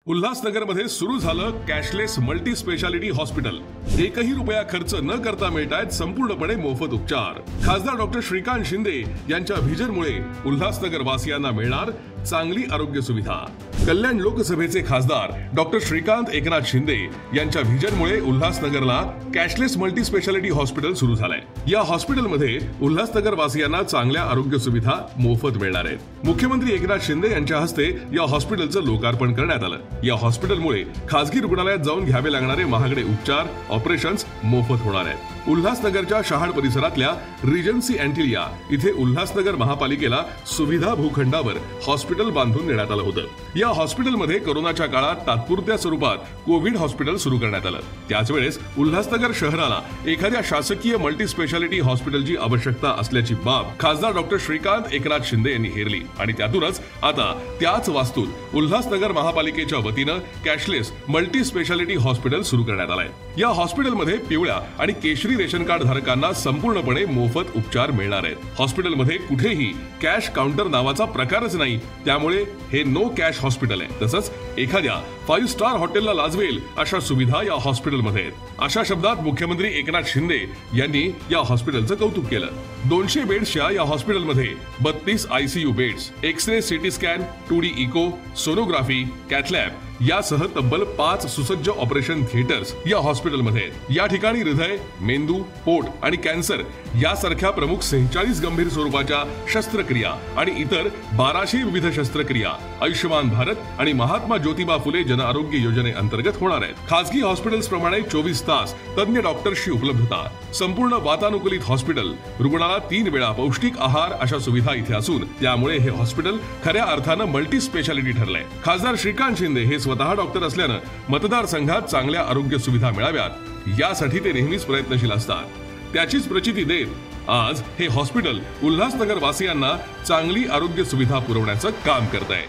उल्हासनगरमध्ये सुरू झालं कॅशलेस मल्टी स्पेशालिटी हॉस्पिटल। एकही रुपया खर्च न करता मिळतायत संपूर्णपणे मोफत उपचार। खासदार डॉक्टर श्रीकांत शिंदे यांच्या व्हिजनमुळे उल्हासनगर वासियांना मिळणार चांगली आरोग्य सुविधा। कल्याण लोकसभेचे खासदार डॉक्टर श्रीकांत एकनाथ शिंदे यांच्या व्हिजनमुळे उल्हासनगरला कॅशलेस मल्टी स्पेशालिटी हॉस्पिटल सुरू झालंय। या हॉस्पिटलमध्ये उल्हासनगर वासियांना चांगल्या आरोग्य सुविधा मोफत मिळणार आहेत। मुख्यमंत्री एकनाथ शिंदे यांच्या हस्ते या हॉस्पिटलचं लोकार्पण करण्यात आलं। या हॉस्पिटलमुळे खासगी रुग्णालयात जाऊन घ्यावे लागणारे महागडे उपचार ऑपरेशन्स मोफत होणार आहेत। उल्हासनगरच्या शहाड परिसरातल्या रिजन्सी अँटिलिया इथे उल्हासनगर महापालिकेला सुविधा भूखंडावर हॉस्पिटल बांधून देण्यात आलं होतं। या हॉस्पिटलमध्ये कोरोनाच्या काळात तात्पुरत्या स्वरूपात कोविड हॉस्पिटल सुरू करण्यात आलं। त्याच वेळेस उल्हासनगर शहराला एखाद्या शासकीय मल्टी स्पेशालिटी हॉस्पिटलची आवश्यकता असल्याची बाब खासदार डॉक्टर श्रीकांत एकनाथ शिंदे यांनी हेरली आणि त्यातूनच आता त्याच वास्तूत उल्हासनगर महापालिकेच्या वतीनं कॅशलेस मल्टी स्पेशालिटी हॉस्पिटल सुरू करण्यात आलंय। या हॉस्पिटलमध्ये पिवळ्या आणि केशरी रेशन कार्ड धारकांना संपूर्णपणे मोफत उपचार मिळणार आहेत। हॉस्पिटलमध्ये कुठेही कॅश काउंटर नावाचा प्रकारच नाही, त्यामुळे हे नो कॅश हॉस्पिटल आहे। तसंच एखाद्या 5 स्टार हॉटेलला लाजवेल अशा सुविधा या हॉस्पिटलमध्ये आहेत। अशा शब्दात मुख्यमंत्री एकनाथ शिंदे यांनी या हॉस्पिटलचं कौतुक केलं। 200 बेड्सच्या या हॉस्पिटलमध्ये 32 ICU beds, x-ray, CT scan, 2D echo, sonography, cath lab यासह तब्बल 5 सुसज्ज ऑपरेशन थिएटर्स या हॉस्पिटलमध्ये आहेत। या ठिकाणी हृदय, मेंदू, पोट आणि कॅन्सर यासारख्या प्रमुख 46 गंभीर स्वरूपाच्या शस्त्रक्रिया आणि इतर 1200 विविध शस्त्रक्रिया आयुष्यमान भारत आणि महात्मा ज्योतिबा फुले जन आरोग्य योजनेअंतर्गत होणार आहेत। खासगी हॉस्पिटल्स प्रमाणे 24 तास तज्ञ डॉक्टर्सची उपलब्धता, संपूर्ण वातानुकूलित हॉस्पिटल, रुग्णाला 3 वेळा पौष्टिक आहार अशा सुविधा इथे असून त्यामुळे हे हॉस्पिटल खऱ्या अर्थानं मल्टी स्पेशालिटी ठरलंय। खासदार श्रीकांत शिंदे हे स्वतः डॉक्टर असल्यानं मतदारसंघात चांगल्या आरोग्य सुविधा मिळाव्यात यासाठी ते नेहमीच प्रयत्नशील असतात। त्याचीच प्रचिती देत आज हे हॉस्पिटल उल्हासनगर वासियांना चांगली आरोग्य सुविधा पुरवण्याचं काम करत आहे।